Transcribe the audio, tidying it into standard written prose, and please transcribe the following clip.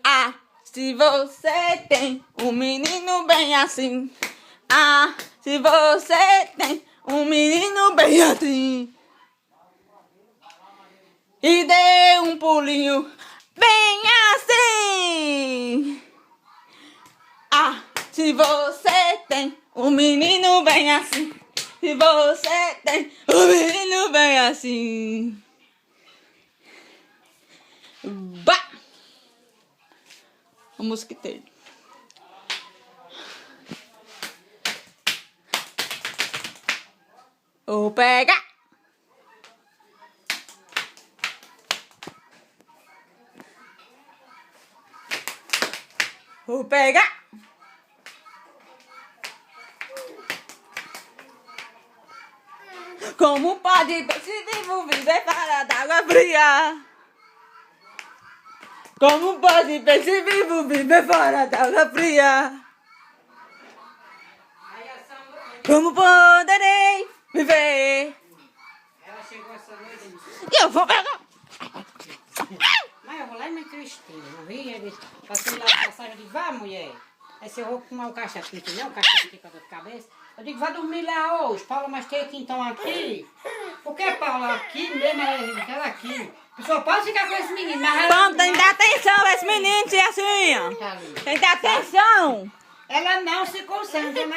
Ah, se você tem um menino bem assim. Ah, se você tem um menino bem assim. E dê um pulinho bem assim. Ah, se você tem um menino bem assim. Se você tem um menino bem assim. Bah! O mosquiteiro. Vou pegar. Vou pegar. Como pode peixe vivo viver fora d'água fria? Como pode peixe vivo viver fora d'água fria? Como poderei viver? Ela chegou essa noite e disse, E eu vou pegar. mas eu vou lá e meter o esteiro, não vi? Ele passei lá de passagem, eu digo, vá mulher. Aí se eu vou fumar o cachaça, não tem o cachaça aqui com a dor de cabeça. Eu digo, vai dormir lá hoje, Paula, mas tem aqui então aqui. Por que Paula aqui mesmo, ela aqui? A pessoa pode ficar com esse menino, mas ela... Vamos, tem que dar atenção a esse menino, tia assim, ó. Tá ali. Tem que dar atenção. Ela não se concentra na